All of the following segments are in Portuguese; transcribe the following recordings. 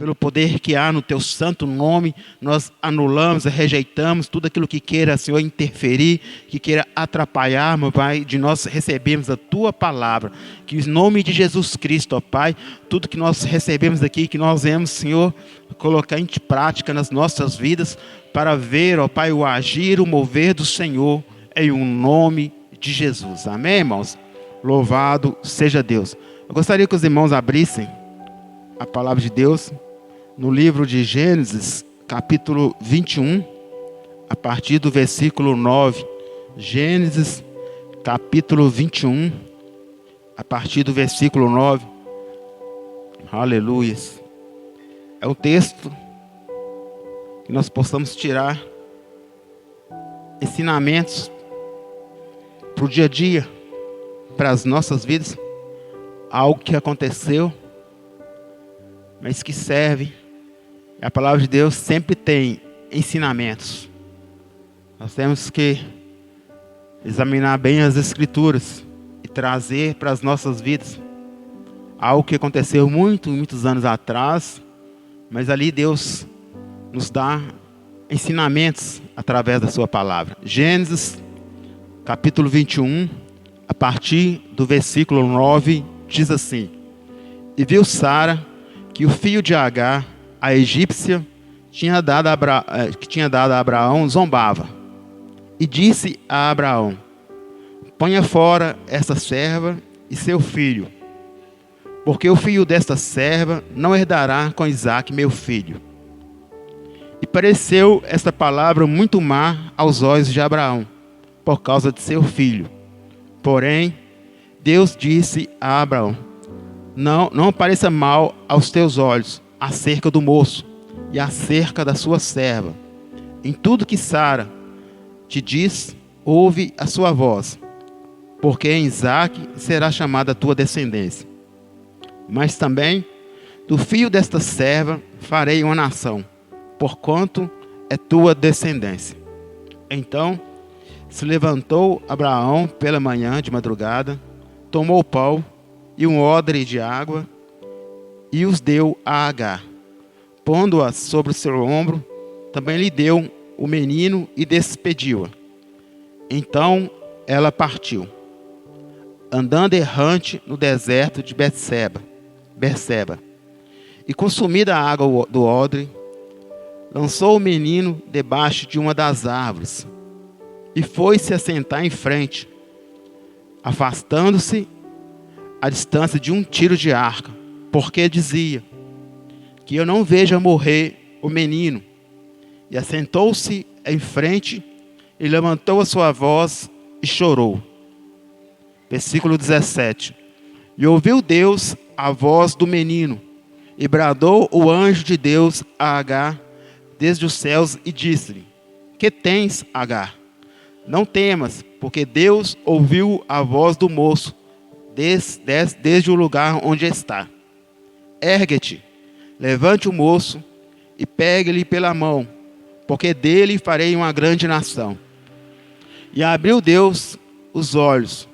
pelo poder que há no teu santo nome, nós anulamos e rejeitamos tudo aquilo que queira, Senhor, interferir, que queira atrapalhar, meu Pai, de nós recebermos a tua palavra. Que em nome de Jesus Cristo, ó Pai, tudo que nós recebemos aqui, que nós vemos, Senhor, colocar em prática nas nossas vidas, para ver, ó Pai, o agir, o mover do Senhor, em um nome de Jesus. Amém, irmãos? Louvado seja Deus. Eu gostaria que os irmãos abrissem a palavra de Deus no livro de Gênesis, capítulo 21, a partir do versículo 9. Gênesis, capítulo 21, a partir do versículo 9. Aleluia. É um texto que nós possamos tirar ensinamentos para o dia a dia, para as nossas vidas, algo que aconteceu, mas que serve. A palavra de Deus sempre tem ensinamentos. Nós temos que examinar bem as Escrituras e trazer para as nossas vidas algo que aconteceu muitos anos atrás, mas ali Deus nos dá ensinamentos através da sua palavra. Gênesis, capítulo 21, a partir do versículo 9, diz assim: E viu Sara que o filho de Agar, a egípcia, que tinha dado a Abraão, zombava. E disse a Abraão: Ponha fora esta serva e seu filho, porque o filho desta serva não herdará com Isaque, meu filho. E pareceu esta palavra muito má aos olhos de Abraão, por causa de seu filho. Porém, Deus disse a Abraão: Não pareça mal aos teus olhos acerca do moço e acerca da sua serva. Em tudo que Sara te diz, ouve a sua voz, porque em Isaque será chamada a tua descendência. Mas também do filho desta serva farei uma nação, porquanto é tua descendência. Então se levantou Abraão pela manhã de madrugada, tomou o pau e um odre de água, e os deu a Agar. Pondo-a sobre o seu ombro, também lhe deu o menino e despediu-a. Então ela partiu, andando errante no deserto de Berseba. E consumida a água do odre, lançou o menino debaixo de uma das árvores, e foi-se assentar em frente, afastando-se a distância de um tiro de arco, porque dizia: que eu não veja morrer o menino. E assentou-se em frente, e levantou a sua voz, e chorou. Versículo 17. E ouviu Deus a voz do menino, e bradou o anjo de Deus a Agar desde os céus, e disse-lhe: Que tens, Agar? Não temas, porque Deus ouviu a voz do moço desde o lugar onde está. Ergue-te, levante o moço e pegue-lhe pela mão, porque dele farei uma grande nação. E abriu-lhe Deus os olhos,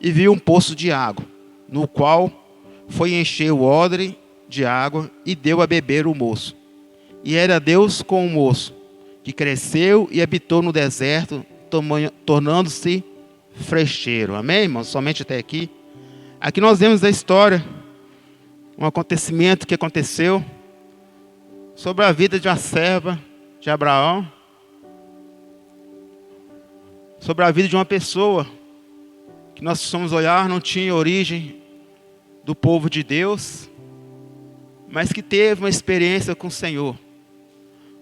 e viu um poço de água, no qual foi encher o odre de água e deu a beber o moço. E era Deus com o moço, que cresceu e habitou no deserto, tornando-se frecheiro. Amém, irmãos? Somente até aqui. Aqui nós vemos a história, um acontecimento que aconteceu sobre a vida de uma serva de Abraão, sobre a vida de uma pessoa que nós precisamos olhar, não tinha origem do povo de Deus, mas que teve uma experiência com o Senhor.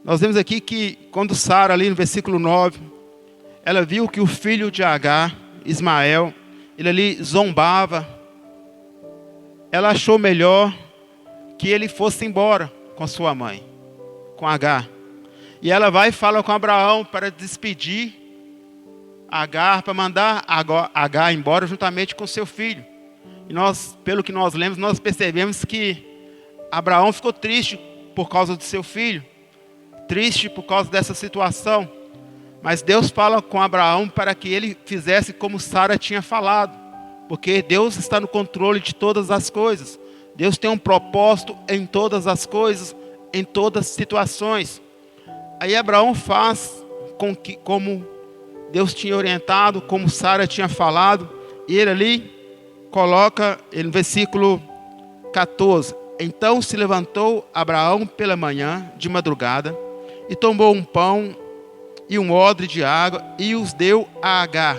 Nós vemos aqui que quando Sara, ali no versículo 9, ela viu que o filho de Agar, Ismael, ele ali zombava, ela achou melhor que ele fosse embora com sua mãe, com Agar. E ela vai e fala com Abraão para despedir Agar, para mandar Agar embora juntamente com seu filho. E nós, pelo que nós lemos, nós percebemos que Abraão ficou triste por causa do seu filho, triste por causa dessa situação. Mas Deus fala com Abraão para que ele fizesse como Sara tinha falado, porque Deus está no controle de todas as coisas. Deus tem um propósito em todas as coisas, em todas as situações. Aí Abraão faz como Deus tinha orientado, como Sara tinha falado. E ele ali coloca no versículo 14. Então se levantou Abraão pela manhã, de madrugada, e tomou um pão e um odre de água, e os deu a Agar,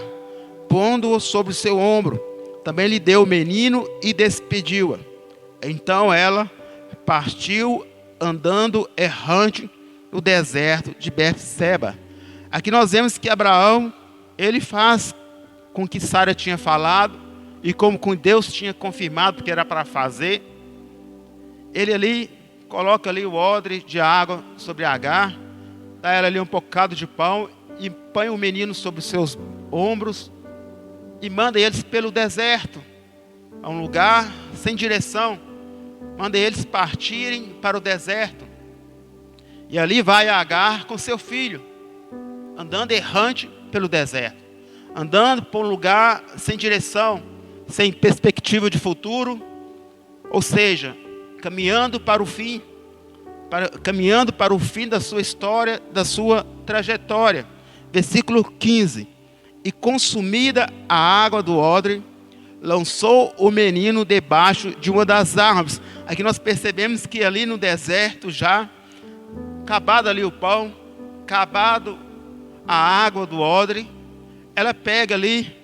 pondo-o sobre o seu ombro. Também lhe deu o menino e despediu-a. Então ela partiu andando errante no deserto de Berseba. Aqui nós vemos que Abraão, ele faz com que Sara tinha falado, e como com Deus tinha confirmado que era para fazer. Ele ali coloca ali o odre de água sobre Agar, dá ela ali um bocado de pão e põe o menino sobre os seus ombros e manda eles pelo deserto, a um lugar sem direção. Manda eles partirem para o deserto. E ali vai Agar com seu filho, andando errante pelo deserto, andando por um lugar sem direção, sem perspectiva de futuro, ou seja, caminhando para o fim, caminhando para o fim da sua história, da sua trajetória. Versículo 15. E consumida a água do odre, lançou o menino debaixo de uma das árvores. Aqui nós percebemos que ali no deserto já, acabado ali o pão, acabado a água do odre, ela pega ali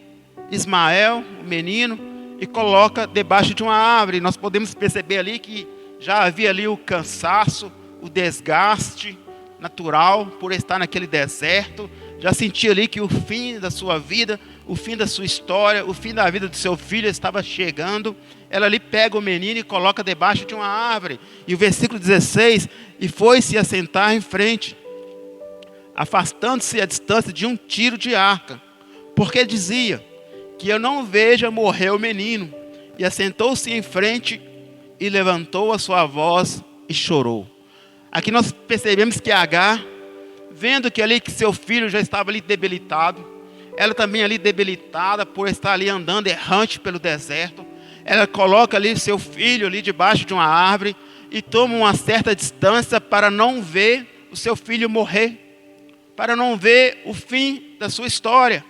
Ismael, o menino, e coloca debaixo de uma árvore. Nós podemos perceber ali que já havia ali o cansaço, o desgaste natural por estar naquele deserto. Já sentia ali que o fim da sua vida, o fim da sua história, o fim da vida do seu filho estava chegando. Ela ali pega o menino e coloca debaixo de uma árvore. E o versículo 16, e foi-se assentar em frente, afastando-se a distância de um tiro de arca, porque dizia, que eu não veja morrer o menino. E assentou-se em frente e levantou a sua voz e chorou. Aqui nós percebemos que Agar, vendo que ali que seu filho já estava ali debilitado, ela também ali debilitada por estar ali andando errante pelo deserto, ela coloca ali seu filho ali debaixo de uma árvore e toma uma certa distância para não ver o seu filho morrer, para não ver o fim da sua história,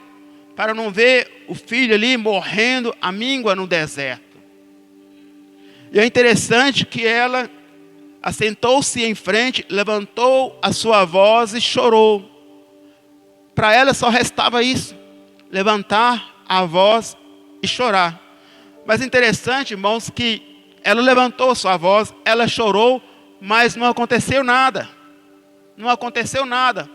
para não ver o filho ali morrendo à míngua no deserto. E é interessante que ela assentou-se em frente, levantou a sua voz e chorou. Para ela só restava isso, levantar a voz e chorar. Mas interessante, irmãos, que ela levantou a sua voz, ela chorou, mas não aconteceu nada. Não aconteceu nada.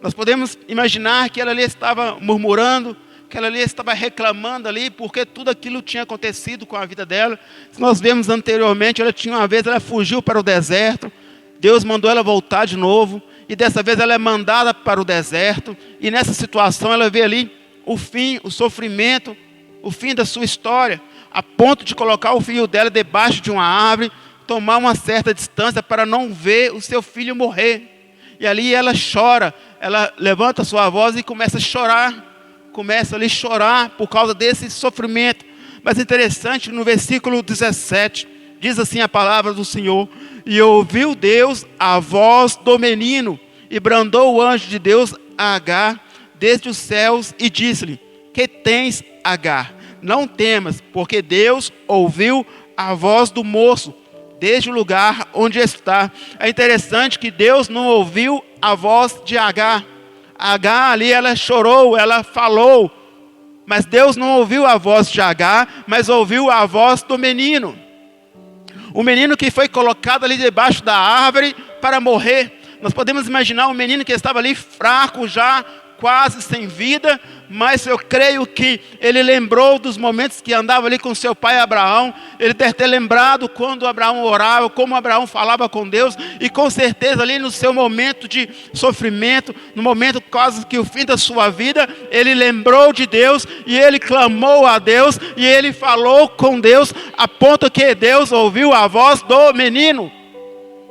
Nós podemos imaginar que ela ali estava murmurando, que ela ali estava reclamando ali, porque tudo aquilo tinha acontecido com a vida dela. Se nós vemos anteriormente, ela fugiu para o deserto, Deus mandou ela voltar de novo, e dessa vez ela é mandada para o deserto, e nessa situação ela vê ali o fim, o sofrimento, o fim da sua história, a ponto de colocar o filho dela debaixo de uma árvore, tomar uma certa distância para não ver o seu filho morrer. E ali ela chora, ela levanta a sua voz e começa a chorar. Começa ali a chorar por causa desse sofrimento. Mas interessante, no versículo 17, diz assim a palavra do Senhor: e ouviu Deus a voz do menino, e brandou o anjo de Deus a Agar desde os céus, e disse-lhe: que tens, Agar? Não temas, porque Deus ouviu a voz do moço desde o lugar onde está. É interessante que Deus não ouviu a voz de Agar. Agar ali, ela chorou, ela falou, mas Deus não ouviu a voz de Agar, mas ouviu a voz do menino. O menino que foi colocado ali debaixo da árvore para morrer. Nós podemos imaginar um menino que estava ali fraco já, quase sem vida, mas eu creio que ele lembrou dos momentos que andava ali com seu pai Abraão. Ele deve ter lembrado quando Abraão orava, como Abraão falava com Deus, e com certeza ali no seu momento de sofrimento, no momento quase que o fim da sua vida, ele lembrou de Deus, e ele clamou a Deus, e ele falou com Deus, a ponto que Deus ouviu a voz do menino.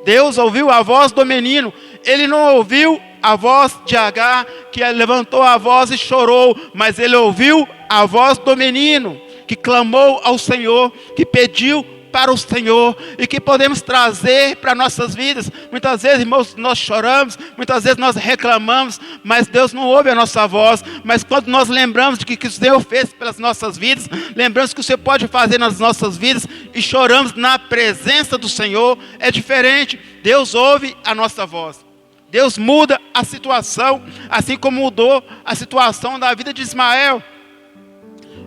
Deus ouviu a voz do menino. Ele não ouviu a voz de Agar, que levantou a voz e chorou, mas ele ouviu a voz do menino, que clamou ao Senhor, que pediu para o Senhor e que podemos trazer para nossas vidas. Muitas vezes, irmãos, nós choramos, muitas vezes nós reclamamos, mas Deus não ouve a nossa voz. Mas quando nós lembramos de que o Senhor fez pelas nossas vidas, lembramos que o Senhor pode fazer nas nossas vidas e choramos na presença do Senhor, é diferente. Deus ouve a nossa voz. Deus muda a situação, assim como mudou a situação da vida de Ismael.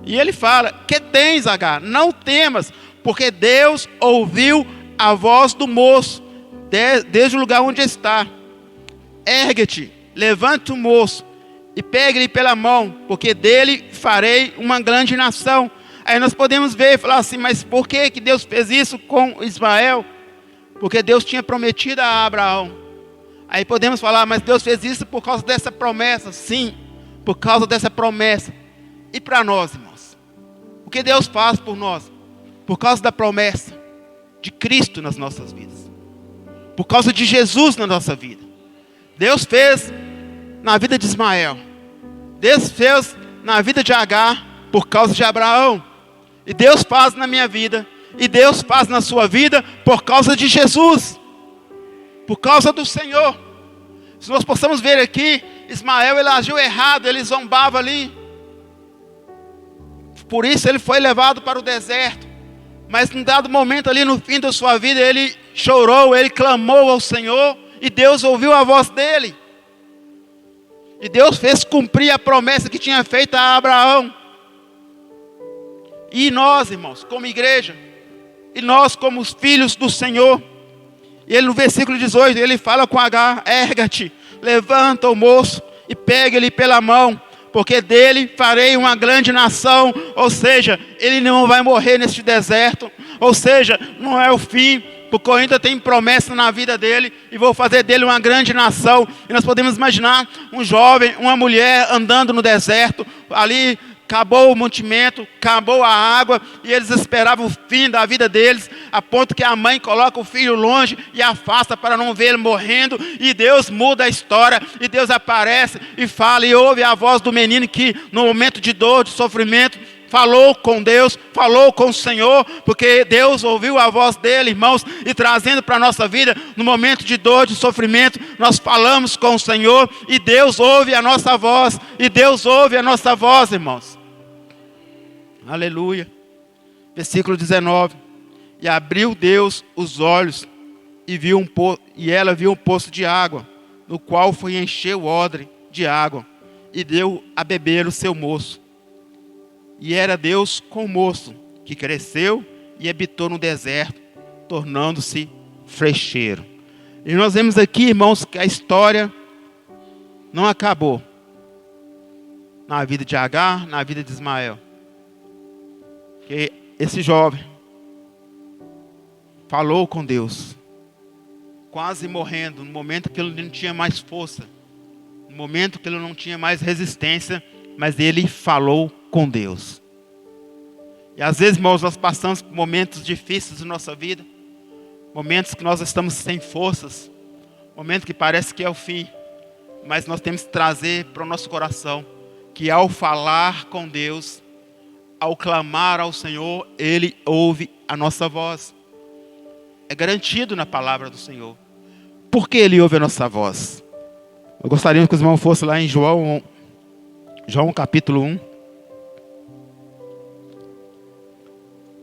E ele fala: que tens, Agar? Não temas, porque Deus ouviu a voz do moço, desde o lugar onde está. Ergue-te, levante o moço, e pegue-lhe pela mão, porque dele farei uma grande nação. Aí nós podemos ver e falar assim: mas por que Deus fez isso com Ismael? Porque Deus tinha prometido a Abraão. Aí podemos falar: mas Deus fez isso por causa dessa promessa. Sim, por causa dessa promessa. E para nós, irmãos, o que Deus faz por nós? Por causa da promessa de Cristo nas nossas vidas, por causa de Jesus na nossa vida. Deus fez na vida de Ismael, Deus fez na vida de Agar por causa de Abraão, e Deus faz na minha vida, e Deus faz na sua vida por causa de Jesus, por causa do Senhor. Se nós possamos ver aqui, Ismael, ele agiu errado, ele zombava ali, por isso ele foi levado para o deserto. Mas num dado momento ali no fim da sua vida, ele chorou, ele clamou ao Senhor, e Deus ouviu a voz dele. E Deus fez cumprir a promessa que tinha feito a Abraão. E nós, irmãos, como igreja, e nós como os filhos do Senhor, e ele no versículo 18, ele fala com Agar: erga-te, levanta o moço e pega-lhe pela mão, porque dele farei uma grande nação. Ou seja, ele não vai morrer neste deserto, ou seja, não é o fim, porque eu ainda tenho promessa na vida dele, e vou fazer dele uma grande nação. E nós podemos imaginar um jovem, uma mulher andando no deserto, ali acabou o mantimento, acabou a água, e eles esperavam o fim da vida deles, a ponto que a mãe coloca o filho longe e afasta para não ver ele morrendo, e Deus muda a história, e Deus aparece e fala, e ouve a voz do menino que no momento de dor, de sofrimento, falou com Deus, falou com o Senhor, porque Deus ouviu a voz dele, irmãos, e trazendo para a nossa vida, no momento de dor, de sofrimento, nós falamos com o Senhor, e Deus ouve a nossa voz, e Deus ouve a nossa voz, irmãos. Aleluia. Versículo 19. E abriu Deus os olhos, e ela viu um poço de água, no qual foi encher o odre de água, e deu a beber o seu moço. E era Deus com o moço, que cresceu e habitou no deserto, tornando-se frecheiro. E nós vemos aqui, irmãos, que a história não acabou na vida de Agar, na vida de Ismael. Que esse jovem falou com Deus, quase morrendo, no momento que ele não tinha mais força, no momento que ele não tinha mais resistência, mas ele falou com Deus. E às vezes, irmãos, nós passamos por momentos difíceis na nossa vida, momentos que nós estamos sem forças, momentos que parece que é o fim, mas nós temos que trazer para o nosso coração que ao falar com Deus, ao clamar ao Senhor, Ele ouve a nossa voz. É garantido na palavra do Senhor. Por que Ele ouve a nossa voz? Eu gostaria que os irmãos fossem lá em João capítulo 1.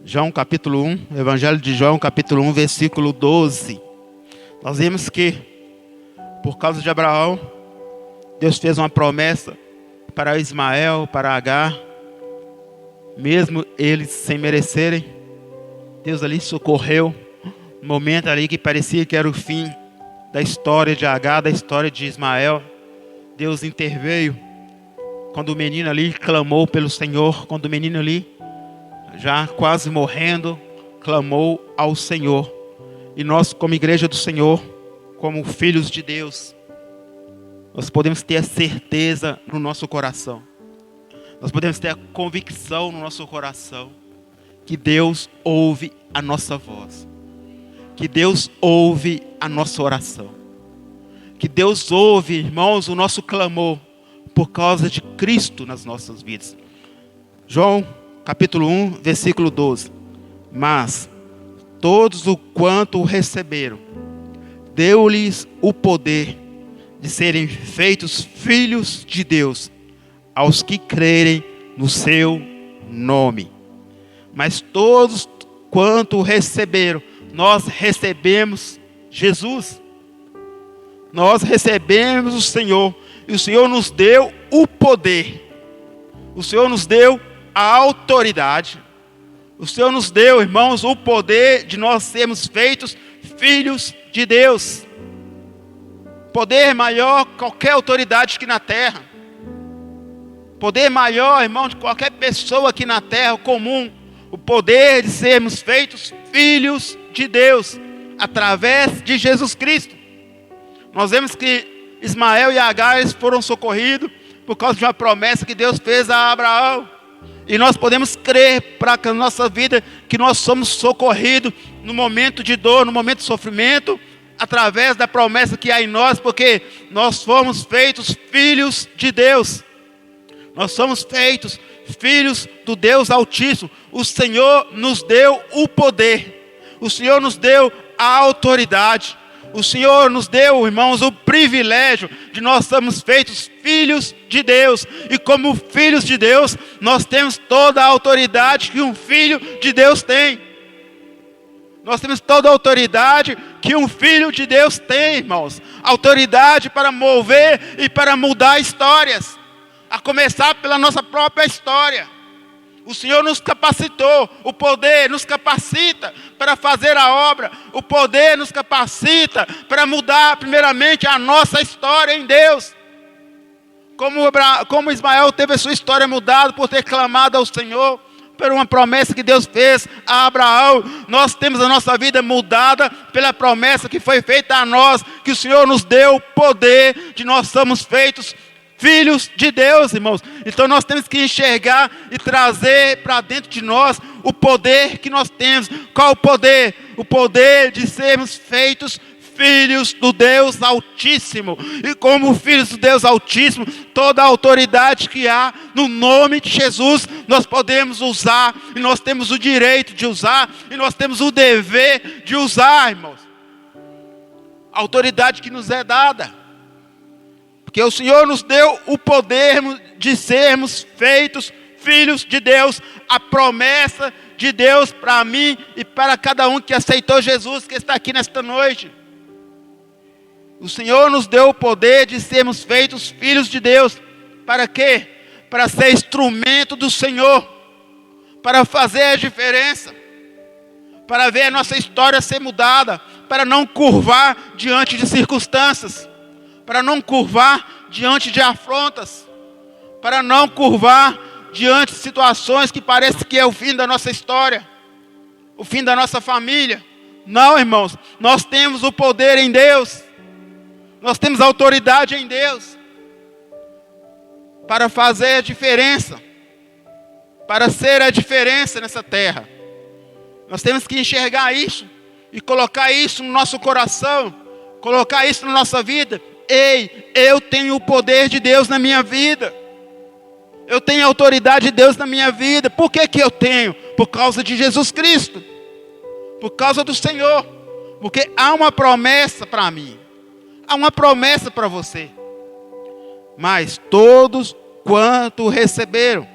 João capítulo 1, Evangelho de João capítulo 1, versículo 12. Nós vemos que, por causa de Abraão, Deus fez uma promessa para Ismael, para Agar, mesmo eles sem merecerem. Deus ali socorreu, no momento ali que parecia que era o fim da história de Agar, da história de Ismael. Deus interveio, quando o menino ali clamou pelo Senhor, quando o menino ali, já quase morrendo, clamou ao Senhor. E nós, como igreja do Senhor, como filhos de Deus, nós podemos ter a certeza no nosso coração, nós podemos ter a convicção no nosso coração, que Deus ouve a nossa voz, que Deus ouve a nossa oração, que Deus ouve, irmãos, o nosso clamor, por causa de Cristo nas nossas vidas. João capítulo 1, versículo 12. Mas todos o quanto o receberam, deu-lhes o poder de serem feitos filhos de Deus, aos que crerem no seu nome. Mas todos quanto o receberam, nós recebemos Jesus. Nós recebemos o Senhor, e o Senhor nos deu o poder. O Senhor nos deu a autoridade. O Senhor nos deu, irmãos, o poder de nós sermos feitos filhos de Deus. Poder maior que qualquer autoridade aqui na terra. Poder maior, irmão, de qualquer pessoa aqui na terra comum. O poder de sermos feitos filhos de Deus, através de Jesus Cristo. Nós vemos que Ismael e Agar foram socorridos por causa de uma promessa que Deus fez a Abraão. E nós podemos crer para a nossa vida que nós somos socorridos no momento de dor, no momento de sofrimento, através da promessa que há em nós, porque nós fomos feitos filhos de Deus. Nós somos feitos filhos do Deus Altíssimo. O Senhor nos deu o poder. O Senhor nos deu a autoridade. O Senhor nos deu, irmãos, o privilégio de nós sermos feitos filhos de Deus. E como filhos de Deus, nós temos toda a autoridade que um filho de Deus tem. Nós temos toda a autoridade que um filho de Deus tem, irmãos. Autoridade para mover e para mudar histórias. A começar pela nossa própria história. O Senhor nos capacitou, o poder nos capacita para fazer a obra. O poder nos capacita para mudar primeiramente a nossa história em Deus. Como Ismael teve a sua história mudada por ter clamado ao Senhor, por uma promessa que Deus fez a Abraão. Nós temos a nossa vida mudada pela promessa que foi feita a nós, que o Senhor nos deu o poder de nós sermos feitos filhos de Deus, irmãos. Então nós temos que enxergar e trazer para dentro de nós o poder que nós temos. Qual o poder? O poder de sermos feitos filhos do Deus Altíssimo. E como filhos do Deus Altíssimo, toda a autoridade que há no nome de Jesus, nós podemos usar, e nós temos o direito de usar, e nós temos o dever de usar, irmãos. A autoridade que nos é dada. Porque o Senhor nos deu o poder de sermos feitos filhos de Deus. A promessa de Deus para mim e para cada um que aceitou Jesus, que está aqui nesta noite. O Senhor nos deu o poder de sermos feitos filhos de Deus. Para quê? Para ser instrumento do Senhor. Para fazer a diferença. Para ver a nossa história ser mudada. Para não curvar diante de circunstâncias. Para não curvar diante de afrontas, para não curvar diante de situações que parece que é o fim da nossa história, o fim da nossa família. Não, irmãos, nós temos o poder em Deus, nós temos a autoridade em Deus, para fazer a diferença, para ser a diferença nessa terra. Nós temos que enxergar isso, e colocar isso no nosso coração, colocar isso na nossa vida. Ei, eu tenho o poder de Deus na minha vida. Eu tenho a autoridade de Deus na minha vida. Por que que eu tenho? Por causa de Jesus Cristo. Por causa do Senhor. Porque há uma promessa para mim. Há uma promessa para você. Mas todos quanto receberam,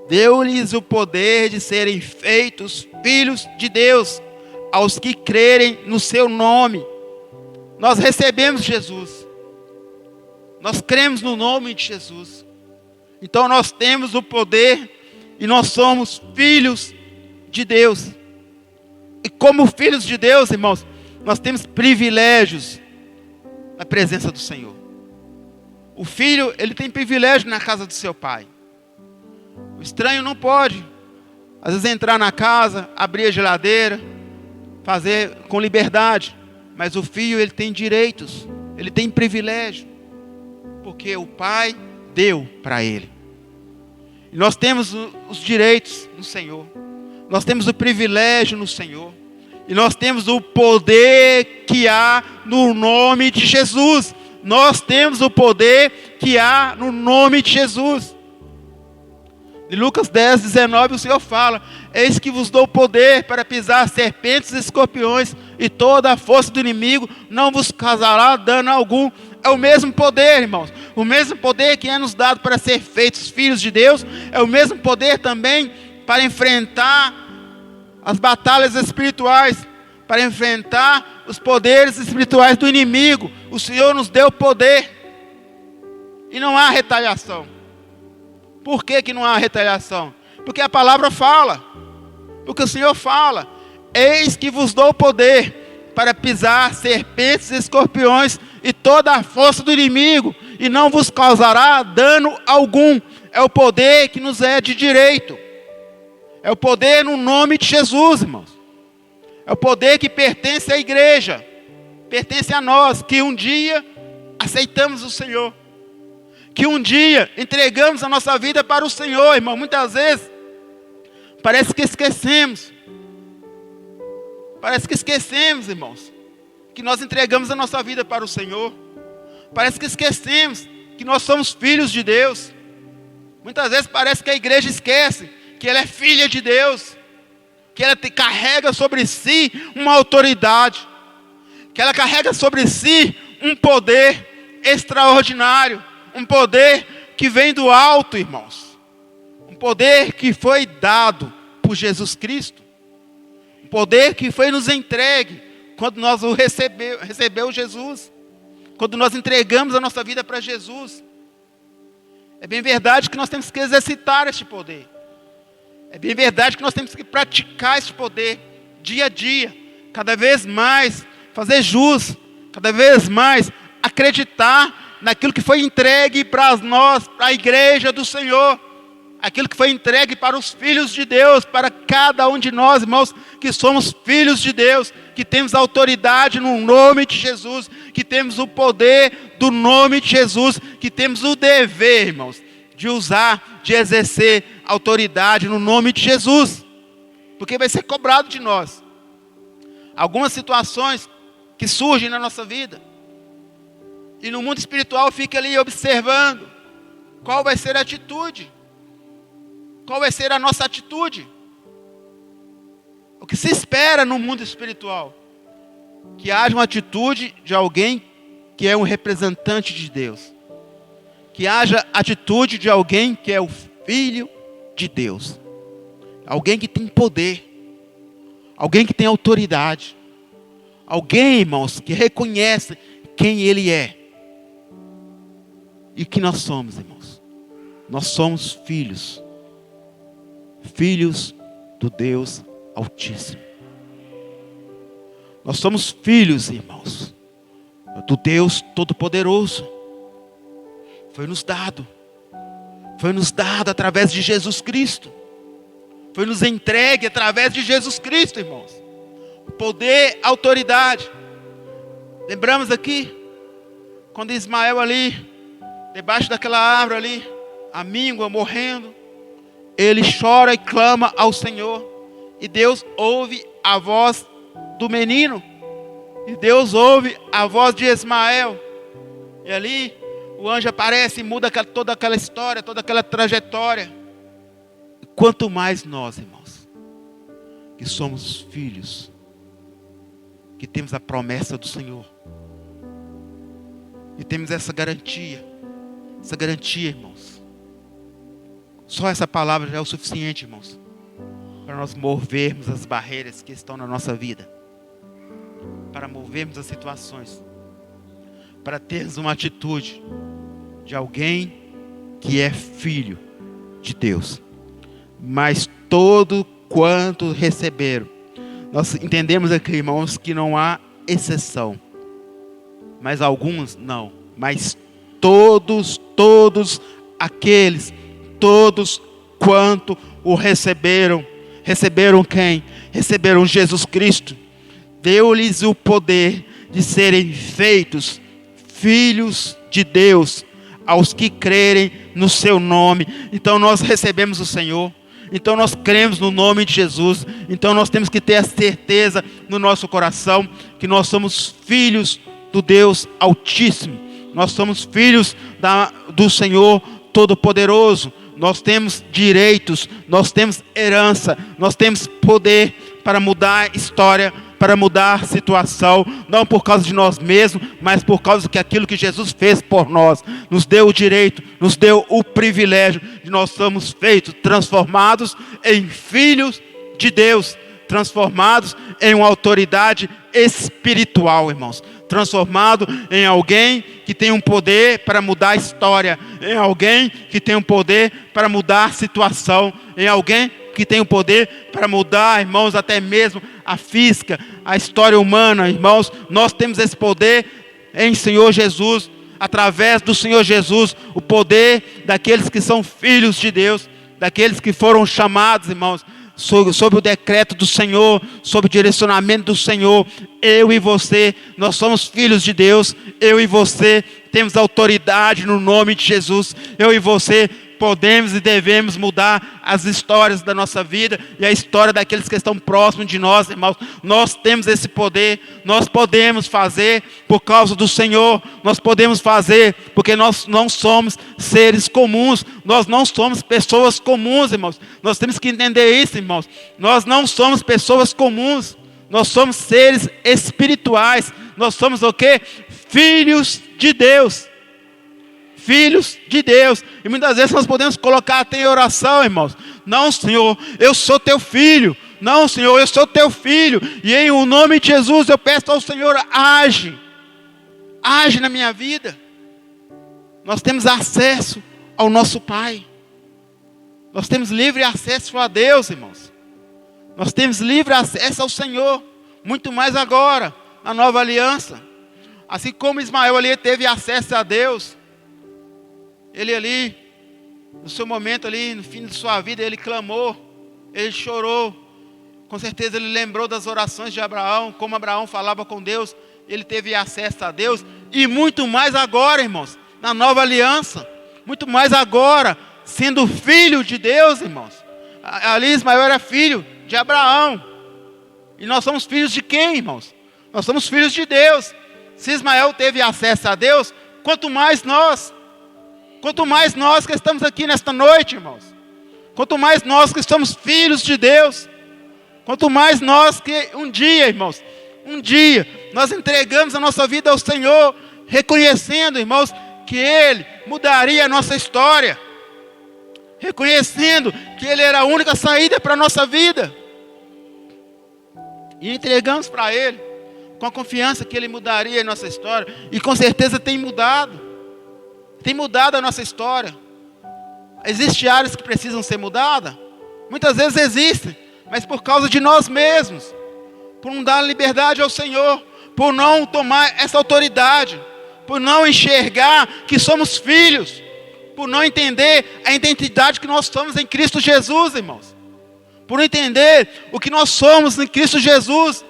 deu-lhes o poder de serem feitos filhos de Deus, aos que crerem no seu nome. Nós recebemos Jesus. Nós cremos no nome de Jesus. Então nós temos o poder e nós somos filhos de Deus. E como filhos de Deus, irmãos, nós temos privilégios na presença do Senhor. O filho, ele tem privilégio na casa do seu pai. O estranho não pode, às vezes, entrar na casa, abrir a geladeira, fazer com liberdade. Mas o filho, ele tem direitos, ele tem privilégio, porque o pai deu para ele. E nós temos os direitos no Senhor, nós temos o privilégio no Senhor, e nós temos o poder que há no nome de Jesus. Nós temos o poder que há no nome de Jesus. Em Lucas 10, 19, o Senhor fala: eis que vos dou poder para pisar serpentes e escorpiões, e toda a força do inimigo não vos causará dano algum. É o mesmo poder, irmãos. O mesmo poder que é nos dado para ser feitos filhos de Deus, é o mesmo poder também para enfrentar as batalhas espirituais, para enfrentar os poderes espirituais do inimigo. O Senhor nos deu poder. E não há retaliação. Por que não há retaliação? Porque a palavra fala. Porque o Senhor fala: eis que vos dou poder para pisar serpentes e escorpiões e toda a força do inimigo, e não vos causará dano algum. É o poder que nos é de direito. É o poder no nome de Jesus, irmãos. É o poder que pertence à igreja. Pertence a nós, que um dia aceitamos o Senhor. Que um dia entregamos a nossa vida para o Senhor, irmão. Muitas vezes parece que esquecemos. Parece que esquecemos, irmãos, que nós entregamos a nossa vida para o Senhor. Parece que esquecemos que nós somos filhos de Deus. Muitas vezes parece que a igreja esquece que ela é filha de Deus, que ela carrega sobre si uma autoridade, que ela carrega sobre si um poder extraordinário. Um poder que vem do alto, irmãos. Um poder que foi dado por Jesus Cristo. Um poder que foi nos entregue quando nós o recebeu Jesus. Quando nós entregamos a nossa vida para Jesus. É bem verdade que nós temos que exercitar este poder. É bem verdade que nós temos que praticar este poder dia a dia. Cada vez mais fazer jus. Cada vez mais acreditar naquilo que foi entregue para nós, para a igreja do Senhor, aquilo que foi entregue para os filhos de Deus, para cada um de nós, irmãos, que somos filhos de Deus, que temos autoridade no nome de Jesus, que temos o poder do nome de Jesus, que temos o dever, irmãos, de usar, de exercer autoridade no nome de Jesus, porque vai ser cobrado de nós. Algumas situações que surgem na nossa vida, e no mundo espiritual fica ali observando qual vai ser a atitude. Qual vai ser a nossa atitude? O que se espera no mundo espiritual? Que haja uma atitude de alguém que é um representante de Deus. Que haja atitude de alguém que é o filho de Deus. Alguém que tem poder. Alguém que tem autoridade. Alguém, irmãos, que reconhece quem Ele é. E que nós somos, irmãos. Nós somos filhos. Filhos do Deus Altíssimo. Nós somos filhos, irmãos, do Deus Todo-Poderoso. Foi nos dado. Foi nos dado através de Jesus Cristo. Foi nos entregue através de Jesus Cristo, irmãos. O poder, a autoridade. Lembramos aqui, quando Ismael ali, debaixo daquela árvore ali, a míngua morrendo, ele chora e clama ao Senhor. E Deus ouve a voz do menino. E Deus ouve a voz de Ismael. E ali o anjo aparece e muda toda aquela história, toda aquela trajetória. E quanto mais nós, irmãos, que somos filhos, que temos a promessa do Senhor. E temos essa garantia, irmãos. Só essa palavra já é o suficiente, irmãos, para nós movermos as barreiras que estão na nossa vida, para movermos as situações, para termos uma atitude de alguém que é filho de Deus. Mas todo quanto receberam, nós entendemos aqui, irmãos, que não há exceção, mas alguns não, mas todos aqueles, todos quanto o receberam. Receberam quem? Receberam Jesus Cristo. Deu-lhes o poder de serem feitos filhos de Deus, aos que crerem no seu nome. Então nós recebemos o Senhor. Então nós cremos no nome de Jesus. Então nós temos que ter a certeza no nosso coração que nós somos filhos do Deus Altíssimo. Nós somos filhos do Senhor Todo-Poderoso. nós temos direitos, nós temos herança, nós temos poder para mudar a história, para mudar a situação, não por causa de nós mesmos, mas por causa que aquilo que Jesus fez por nós, nos deu o direito, nos deu o privilégio de nós sermos feitos, transformados em filhos de Deus, transformados em uma autoridade espiritual, irmãos, transformado em alguém que tem um poder para mudar a história, em alguém que tem um poder para mudar a situação, em alguém que tem o poder para mudar, irmãos, até mesmo a física, a história humana, irmãos. Nós temos esse poder em Senhor Jesus, através do Senhor Jesus, o poder daqueles que são filhos de Deus, daqueles que foram chamados, irmãos, sob o decreto do Senhor, sob o direcionamento do Senhor. Eu e você, nós somos filhos de Deus. Eu e você temos autoridade no nome de Jesus. Eu e você podemos e devemos mudar as histórias da nossa vida e a história daqueles que estão próximos de nós, irmãos. Nós temos esse poder, nós podemos fazer por causa do Senhor, nós podemos fazer porque nós não somos seres comuns, nós não somos pessoas comuns, irmãos. Nós temos que entender isso, irmãos. Nós não somos pessoas comuns, nós somos seres espirituais, nós somos o quê? Filhos de Deus. Filhos de Deus. E muitas vezes nós podemos colocar até em oração, irmãos: não, Senhor, eu sou teu filho. Não, Senhor, eu sou teu filho. E em o nome de Jesus eu peço ao Senhor: age na minha vida. Nós temos acesso ao nosso Pai. Nós temos livre acesso a Deus, irmãos. Nós temos livre acesso ao Senhor. Muito mais agora, na nova aliança. Assim como Ismael ali teve acesso a Deus, ele ali, no seu momento ali, no fim de sua vida, ele clamou, ele chorou. Com certeza ele lembrou das orações de Abraão, como Abraão falava com Deus. Ele teve acesso a Deus. E muito mais agora, irmãos, na nova aliança. Muito mais agora, sendo filho de Deus, irmãos. Ali Ismael era filho de Abraão. E nós somos filhos de quem, irmãos? Nós somos filhos de Deus. Se Ismael teve acesso a Deus, quanto mais nós. Quanto mais nós que estamos aqui nesta noite, irmãos. Quanto mais nós que somos filhos de Deus. Quanto mais nós que um dia, irmãos, um dia nós entregamos a nossa vida ao Senhor, reconhecendo, irmãos, que Ele mudaria a nossa história. Reconhecendo que Ele era a única saída para a nossa vida. E entregamos para Ele, com a confiança que Ele mudaria a nossa história. E com certeza tem mudado. Tem mudado a nossa história. Existem áreas que precisam ser mudadas? Muitas vezes existem, mas por causa de nós mesmos. Por não dar liberdade ao Senhor. Por não tomar essa autoridade. Por não enxergar que somos filhos. Por não entender a identidade que nós somos em Cristo Jesus, irmãos. Por não entender o que nós somos em Cristo Jesus.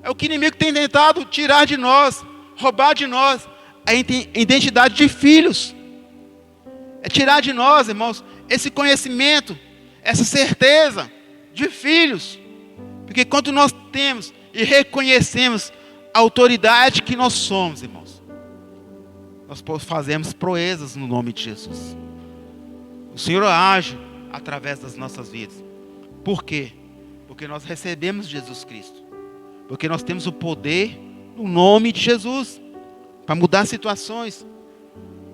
É o que o inimigo tem tentado tirar de nós, roubar de nós. A identidade de filhos. É tirar de nós, irmãos, esse conhecimento, essa certeza de filhos. Porque quando nós temos e reconhecemos a autoridade que nós somos, irmãos, nós fazemos proezas no nome de Jesus. O Senhor age através das nossas vidas. Por quê? Porque nós recebemos Jesus Cristo. Porque nós temos o poder no nome de Jesus. Para mudar situações,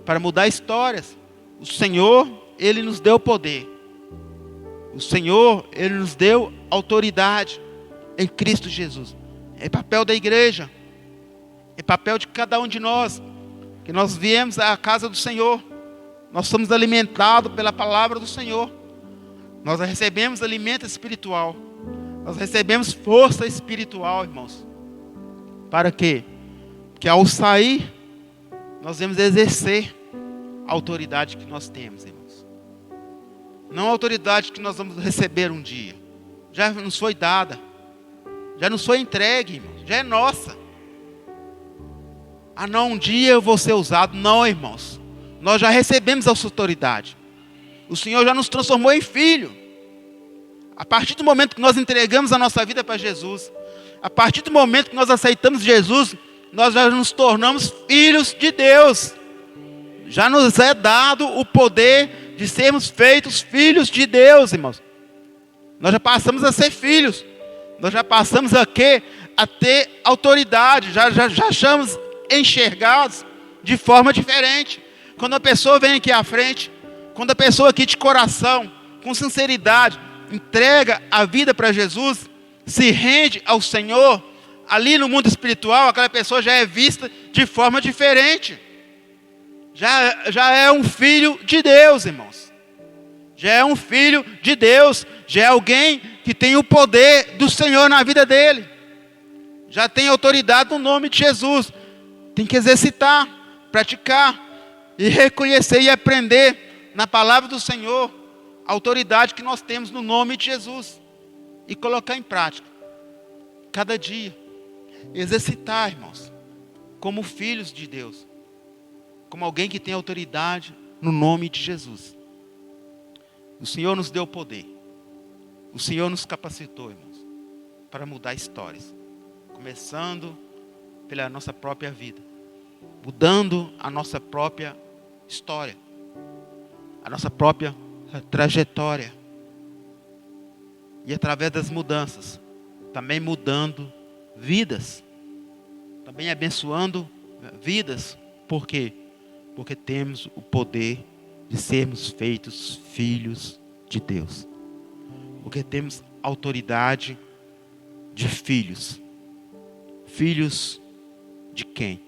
para mudar histórias. O Senhor, Ele nos deu poder. O Senhor, Ele nos deu autoridade em Cristo Jesus. É papel da igreja. É papel de cada um de nós. Que nós viemos à casa do Senhor. Nós somos alimentados pela palavra do Senhor. Nós recebemos alimento espiritual. Nós recebemos força espiritual, irmãos. Para quê? Que ao sair, nós vamos exercer a autoridade que nós temos, irmãos. Não a autoridade que nós vamos receber um dia. Já nos foi dada. Já nos foi entregue, irmãos. Já é nossa. Ah, não, um dia eu vou ser usado. Não, irmãos. Nós já recebemos essa autoridade. O Senhor já nos transformou em filho. A partir do momento que nós entregamos a nossa vida para Jesus, a partir do momento que nós aceitamos Jesus, nós já nos tornamos filhos de Deus. Já nos é dado o poder de sermos feitos filhos de Deus, irmãos. Nós já passamos a ser filhos. Nós já passamos a quê? A ter autoridade. Já achamos enxergados de forma diferente. Quando a pessoa vem aqui à frente, quando a pessoa aqui de coração, com sinceridade, entrega a vida para Jesus, se rende ao Senhor, ali no mundo espiritual, aquela pessoa já é vista de forma diferente. Já é um filho de Deus, irmãos. Já é um filho de Deus. Já é alguém que tem o poder do Senhor na vida dele. Já tem autoridade no nome de Jesus. Tem que exercitar, praticar e reconhecer e aprender na palavra do Senhor a autoridade que nós temos no nome de Jesus e colocar em prática cada dia. Exercitar, irmãos, como filhos de Deus, como alguém que tem autoridade no nome de Jesus. O Senhor nos deu poder. O Senhor nos capacitou, irmãos, para mudar histórias, começando pela nossa própria vida, mudando a nossa própria história, a nossa própria trajetória. E através das mudanças, também mudando vidas, também abençoando vidas. Por quê? Porque temos o poder de sermos feitos filhos de Deus. Porque temos autoridade de filhos. Filhos de quem?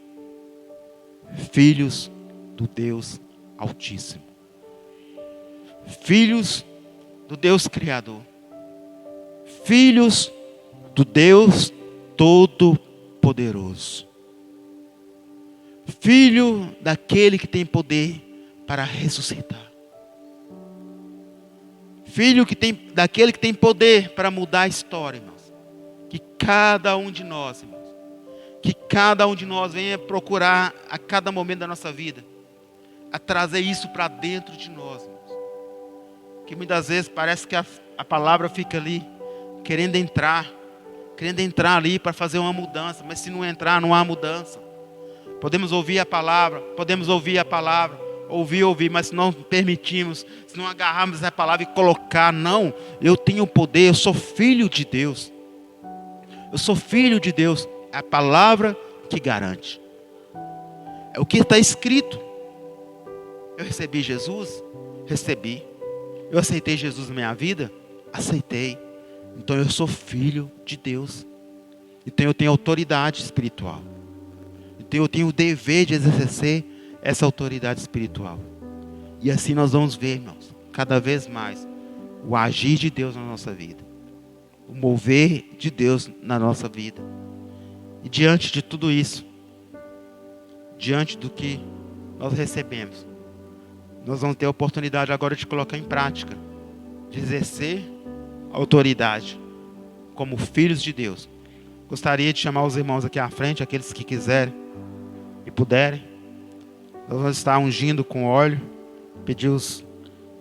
Filhos do Deus Altíssimo. Filhos do Deus Criador. Filhos do Deus Todo-Poderoso. Filho daquele que tem poder para ressuscitar. Filho daquele que tem poder para mudar a história, irmãos. Que cada um de nós, irmãos, que cada um de nós venha procurar a cada momento da nossa vida, a trazer isso para dentro de nós, irmãos. Que muitas vezes parece que a palavra fica ali, querendo entrar ali para fazer uma mudança, mas se não entrar, não há mudança. Podemos ouvir a palavra, ouvir, mas se não permitimos, se não agarrarmos a palavra e colocar, não, eu tenho poder, eu sou filho de Deus. Eu sou filho de Deus. É a palavra que garante. É o que está escrito. Eu recebi Jesus? Recebi. Eu aceitei Jesus na minha vida? Aceitei. Então eu sou filho de Deus. Então eu tenho autoridade espiritual. Então eu tenho o dever de exercer essa autoridade espiritual. E assim nós vamos ver, irmãos, cada vez mais o agir de Deus na nossa vida. O mover de Deus na nossa vida. E diante de tudo isso, diante do que nós recebemos, nós vamos ter a oportunidade agora de colocar em prática, de exercer a autoridade como filhos de Deus. Gostaria de chamar os irmãos aqui à frente, aqueles que quiserem e puderem. Nós vamos estar ungindo com óleo, pedir os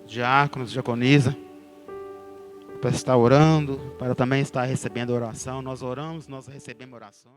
diáconos, diaconisa, para estar orando, para também estar recebendo oração. Nós oramos, nós recebemos oração.